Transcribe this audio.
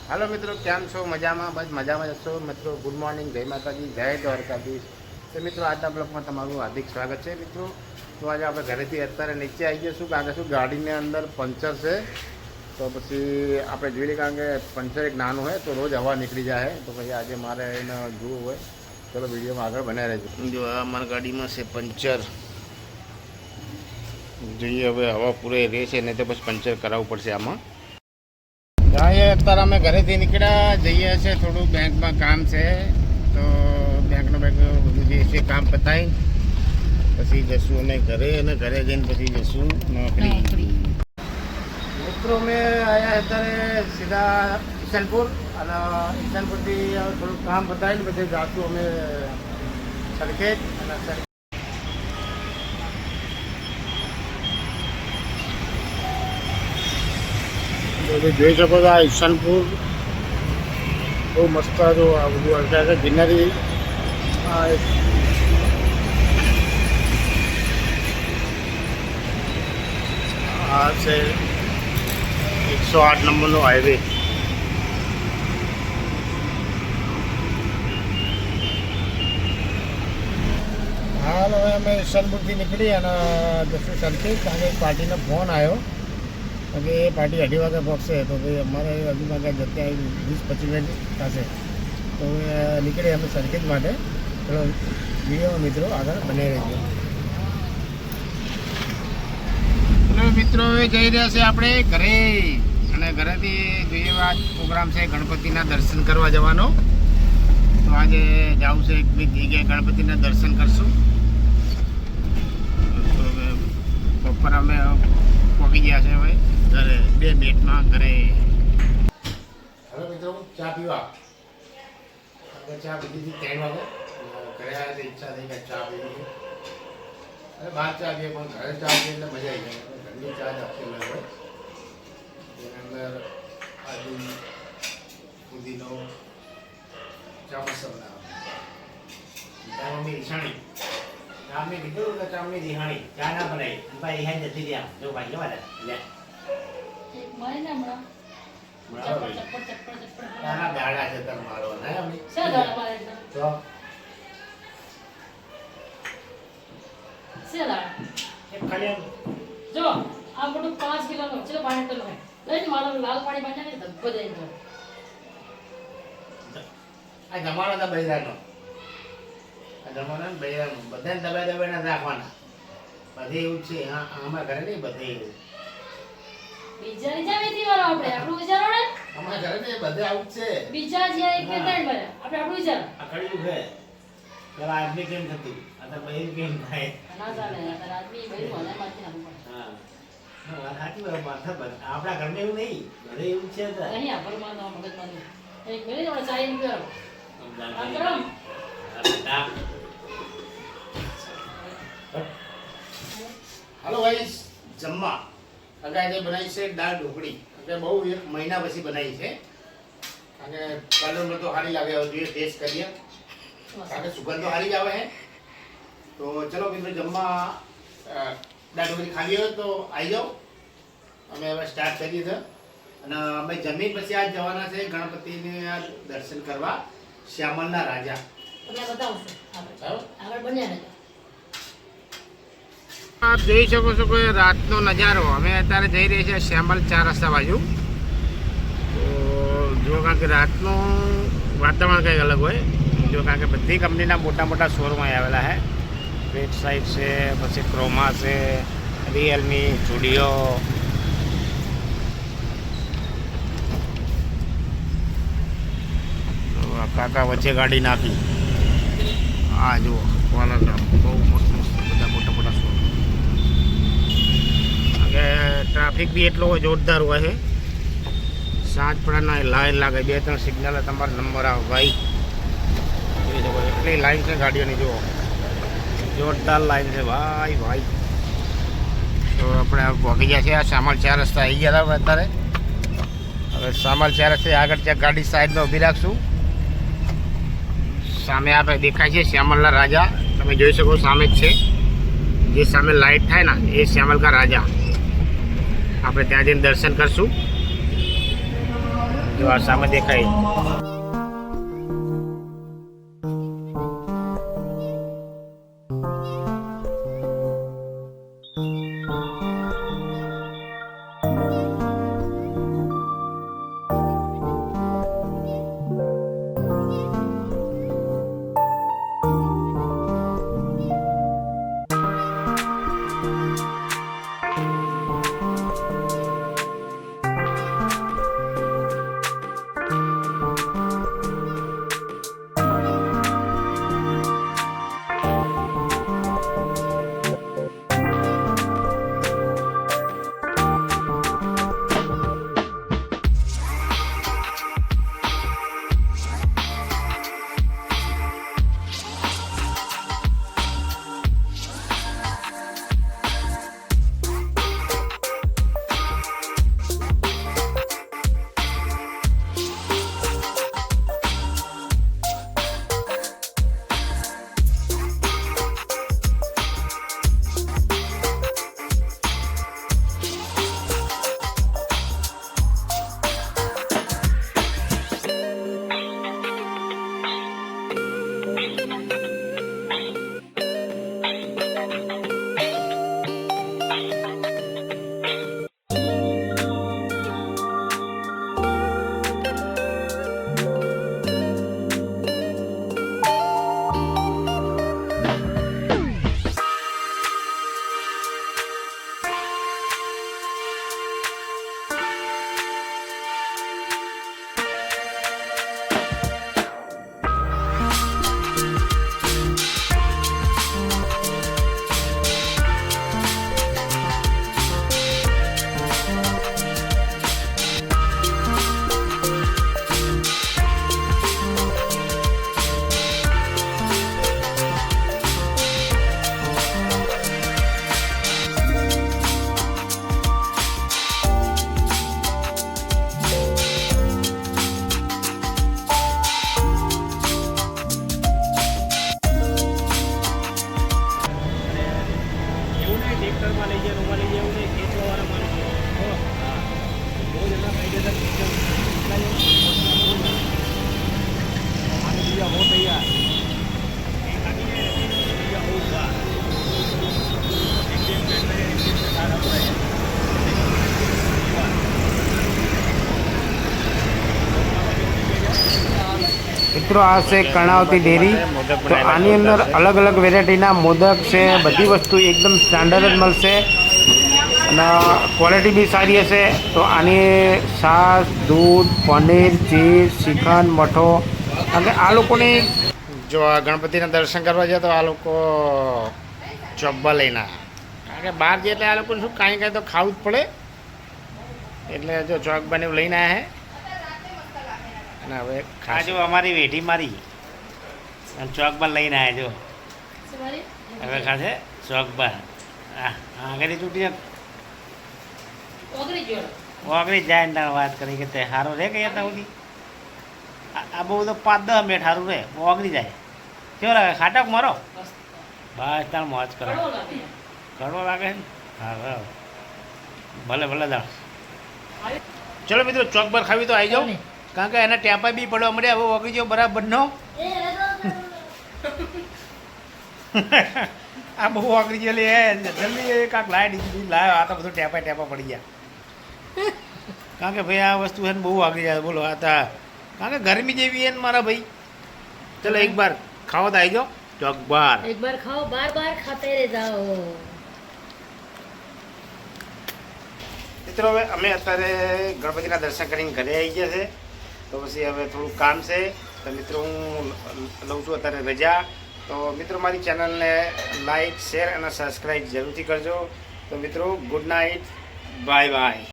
Hello मित्रों, केम छो? मजा में? बस मजा में जशो मित्रों। गुड मॉर्निंग, जय माताजी, जय द्वारकाधीश। तो मित्रों આજના બ્લોગમાં તમારું હાર્દિક સ્વાગત છે મિત્રો। તો આજે આપણે ઘરેથી અત્યારે નીચે આવી જઈશું કારણ કે શું ગાડીની અંદર પંચર છે, તો પછી આપણે જોઈ લઈએ કારણ કે પંચર એક નાનું હોય તો રોજ હવા નીકળી જાય, તો પછી આજે મારે એને જોવું હોય। ચલો વિડીયોમાં આગળ બનાવી રહેજો। જો આ મારી ગાડીમાં છે પંચર, જોઈએ હવે હવા પૂરે રહે છે નહીં તો પછી પંચર કરાવવું પડશે આમાં। અત્યારે અમે ઘરેથી નીકળ્યા જઈએ છીએ, થોડું બેંકમાં કામ છે તો બેંકનું બધું જે છે કામ પતાવી પછી જશું અમે ઘરે, અને ઘરે જઈને પછી જશું નોકરી। મિત્રો અમે આવ્યા અત્યારે સીધા ઈશાનપુર, અને ઈશાનપુરથી થોડું કામ પતાવીને પછી જાશું અમે સરખેજ। અને જોઈ શકો છો આ ઈશાનપુર બહુ મસ્ત જો આ બધું અત્યારે ગ્રીનરી। આ છે 108 નંબરનો હાઈવે। હાલ હવે અમે ઈશાનપુરથી નીકળી અને જશું સરખેજ, કારણ કે પાર્ટીનો ફોન આવ્યો કે એ પાર્ટી 2:30 વાગે પહોંચશે, તો ભાઈ અમારે હજુ વાગે જતા 20-25 મિનિટ થશે, તો નીકળીએ અમે સરખેજ માટે। ચલો વિડીયો મિત્રો આગળ બનાવી રહેજો। મિત્રો હવે જઈ રહ્યા છે આપણે ઘરે, અને ઘરેથી જોઈએ આ પ્રોગ્રામ છે ગણપતિના દર્શન કરવા જવાનો, તો આજે જવું છે એક બી જગ્યાએ ગણપતિના દર્શન કરશું। તો બપોર અમે પહોંચી ગયા છે હવે ઘરે, 2 મિનિટમાં ઘરે। હવે મિત્રો ચા પીવા, ચા પીધી હતી 3 વાગે, ઘરે આવ્યા તો ઈચ્છા થઈ કે ચા પીધી, અરે બહાર ચા પીએ પણ ઘરે ચા પીએ એટલે મજા આવી જાય। ઘરની ચા જ આખી અલગ હોય, એની અંદર આદુ પુદીનો ચા મસ્ત બનાવે। ચા મમ્મી રીસાણી, ચા મેં કીધું કે ચા મમ્મી રીહાણી ચા ના બનાવી ભાઈ, હેન્ડ જતી રહ્યા જો ભાઈ જવા દે લે તારા દાડા છે તર મારો ને અમી સે દાડા મારે તો સે દાડા એક ખાલી જો આ મોટું 5 કિલોનો ચલો પાણી તો લે લઈને મારો લાલ પાણી બાંધને ધબ્બો દઈ દો। આ જમાનો તો બૈરાનો, આ જમાનો બૈરાનો બધાને દબાઈ ના રાખવાના, બધે એવું છે। હા અમારા ઘરે નહીં બધે એવું બીજા જાવેથી વાળો આપણે આપણું વિચારો ને, અમારા ઘરે ને બધે આવું છે બીજા જે એક કે ત્રણ બરે આપણે આપણું વિચાર આ કડ્યું છે પેલા આદમી કેમ થતું આ તો બહેન કેમ થાય ના ચાલે આ આદમી બહેન મને માથી નાખું પડે। હા વાત સાચી વાત, માથા પર આપણા ઘરમાં એવું નહીં, ઘરે એવું છે તો અહીં આપર માં તો મગજ માં એક મિનિટ આપણે ચાય ન કરો આ કરો આ બેટા। હાલો ગાઈસ, જમવા અગાજે બનાવી છે દાળ ઢોકળી, એટલે બહુ 1 મહિના પછી બનાવી છે, અને કલરમાં તો સારી લાગે, જોઈએ ટેસ્ટ કરીએ કારણ કે સુગંધ તો સારી જ આવે છે। તો ચલો મિત્રો જમવા દાળ ઢોકળી ખાવી હોય તો આવી જાઓ, અમે હવે સ્ટાર્ટ કરીએ છીએ। અને અમે જમીન પછી આજ જવાના છે ગણપતિને દર્શન કરવા, શ્યામલના રાજા આગળ બન્યા। આપ જોઈ શકો છો કે રાતનો નજારો, અમે અત્યારે જઈ રહ્યા છીએ શ્યામલ 4 રસ્તા બાજુ। તો જો કારણ કે રાતનું વાતાવરણ કંઈક અલગ હોય, જો કારણ કે બધી કંપનીના મોટા મોટા શોરૂમ અહીં આવેલા છે, વેટ સાઇડ છે, પછી ક્રોમા છે, રિયલમી, સ્ટુડિયો, તો આ કાકા વચ્ચે ગાડી નાખી, આ જુઓ કોલર બહુ મસ્ત મસ્ત બધા મોટા મોટા શોરૂમ, ટ્રાફિક બી એટલો જોરદાર હોય છે, સાંજ પડાના લાઈન લાગે, 2-3 સિગ્નલ તમારો નંબર આવે ભાઈ, એટલી લાઈન છે ગાડીઓની, જુઓ જોરદાર લાઈન છે ભાઈ ભાઈ। તો આપણે પહોંચી ગયા છે, આ શ્યામલ 4 રસ્તા આવી ગયા હતા અત્યારે। હવે શ્યામલ 4 રસ્તે આગળ ત્યાં ગાડી સાઈડમાં ઊભી રાખશું, સામે આપણે દેખાય છે શ્યામલના રાજા, તમે જોઈ શકો સામે જ છે, જે સામે લાઇટ થાય ને એ શ્યામલ કા રાજા। આપણે ત્યાં જઈને દર્શન કરશું। જો આ સામે દેખાય. મિત્રો આ છે કર્ણાવતી ડેરી. તો આની અંદર અલગ અલગ વેરાયટીના મોદક છે, બધી વસ્તુ એકદમ સ્ટાન્ડર્ડ જ મળશે અને ક્વોલિટી બી સારી હશે. તો આની છાશ, દૂધ, પનીર, ચીઝ, શ્રીખંડ, મઠો. કારણ કે આ લોકોની જો આ ગણપતિના દર્શન કરવા જાય તો આ લોકો ચોબ્બા લઈને કારણ કે બહાર જઈએ એટલે આ લોકોને શું કાંઈ કાંઈ તો ખાવું જ પડે. એટલે જો ચોકબાને લઈને આવ્યા હે અને હવે ખાજો અમારી વેઢી મારી અને ચોકબાર લઈને આવ્યા જો હવે ખાશે ચોકબાર. હા આગળ તૂટી ઓગળી જાય ને વાત કરી કે તે સારું રહે કે ત્યાં સુધી આ બહુ તો 5-10 મિનિટ સારું રહે ઓગળી જાય. કેવો લાગે ખાટક મારો બસ તાર મોજ કરો. કડવો લાગે ને હા હા ભલે ભલે દાળ. ચલો મિત્રો ચોકબાર ખાવી તો આવી જાઓ કારણ કે એના ટેપા બી પડવા મળ્યા. હવે ઓગળી જાઓ બરાબર નો આ બહુ ઓગળી ગયેલી જલ્દી કાંક લાય લાવ્યો. આ તો બધું ટેપા પડી ગયા કારણ કે ભાઈ આ વસ્તુ છે ને બહુ આગળ જાય. બોલો આ તા કારણ કે ગરમી જેવી છે ને મારા ભાઈ. ચલો એક બાર ખાઓ તો આવી જાઓ ચોકબાર. એક બાર ખાઓ બાર બાર ખાતે રહે જાઓ. મિત્રો હવે અમે અત્યારે ગણપતિના દર્શન કરીને ઘરે આવી ગયા છે. તો પછી હવે થોડું કામ છે તો મિત્રો હું લઉં છું અત્યારે રજા. તો મિત્રો મારી ચેનલને લાઈક, શેર અને સબસ્ક્રાઈબ જરૂરથી કરજો. તો મિત્રો ગુડ નાઇટ, બાય બાય.